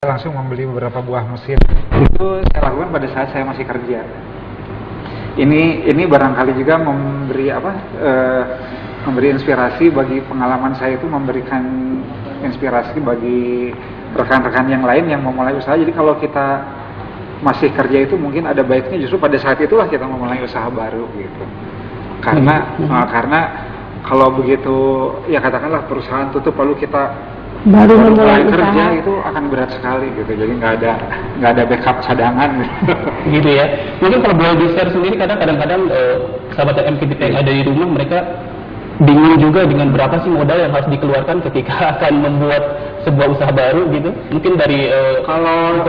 langsung membeli beberapa buah mesin. Itu saya lakukan pada saat saya masih kerja. Ini barangkali juga memberi inspirasi bagi pengalaman saya, itu memberikan inspirasi bagi rekan-rekan yang lain yang memulai usaha. Jadi kalau kita masih kerja itu mungkin ada baiknya justru pada saat itulah kita memulai usaha baru gitu. Karena kalau begitu ya katakanlah perusahaan tutup lalu kita baru memulai kerja usaha itu akan berat sekali gitu. Jadi nggak ada backup cadangan gitu ya. Mungkin kalau boleh di-share sendiri, kadang-kadang sahabat MKBT yang ada di rumah, mereka bingung juga dengan berapa sih modal yang harus dikeluarkan ketika akan membuat sebuah usaha baru gitu. Mungkin dari kalau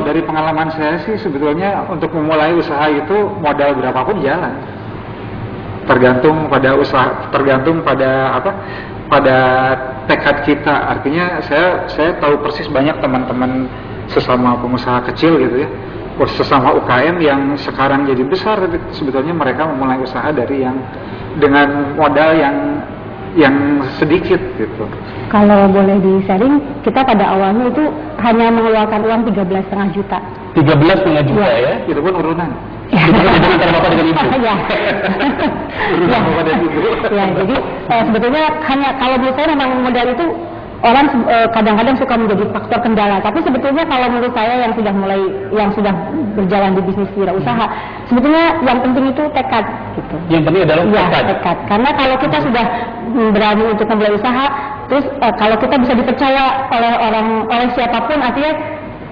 dari pengalaman saya sih sebetulnya untuk memulai usaha itu modal berapapun jalan. Tergantung pada tekad kita. Artinya saya tahu persis banyak teman-teman sesama pengusaha kecil gitu ya, sesama UKM yang sekarang jadi besar, tapi sebetulnya mereka memulai usaha dari yang dengan modal yang sedikit gitu. Kalau boleh di-sharing, kita pada awalnya itu hanya mengeluarkan uang 13,5 juta. 13,5 juta ya? Itu pun urunan. Antara bapak dengan ibu. Ya, jadi sebetulnya hanya kalau menurut saya memang modal itu orang kadang-kadang suka menjadi faktor kendala. Tapi sebetulnya kalau menurut saya yang sudah berjalan di bisnis wirausaha, sebetulnya yang penting itu tekad gitu. Yang penting adalah tekad. Karena kalau kita sudah berani untuk memulai usaha, terus kalau kita bisa dipercaya oleh siapapun, artinya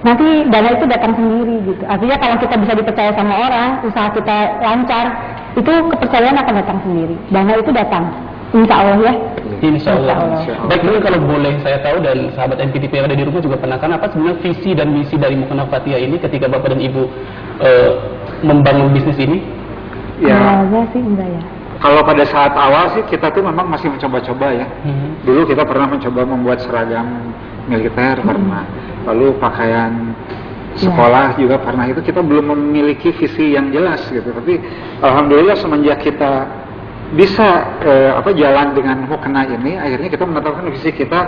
nanti dana itu datang sendiri gitu. Artinya kalau kita bisa dipercaya sama orang, usaha kita lancar, itu kepercayaan akan datang sendiri. Dana itu datang, insya Allah ya. Insya Allah. Baik, mungkin kalau boleh saya tahu dan sahabat MPTP yang ada di rumah juga penasaran, apa sebenarnya visi dan misi dari Mukena Fathia ini ketika bapak dan ibu membangun bisnis ini? Ya. Sih enggak ya. Kalau pada saat awal sih kita tuh memang masih mencoba-coba ya. Dulu kita pernah mencoba membuat seragam militer pernah, lalu pakaian sekolah juga pernah. Itu kita belum memiliki visi yang jelas gitu. Tapi alhamdulillah semenjak kita bisa jalan dengan Mukena ini, akhirnya kita menetapkan visi kita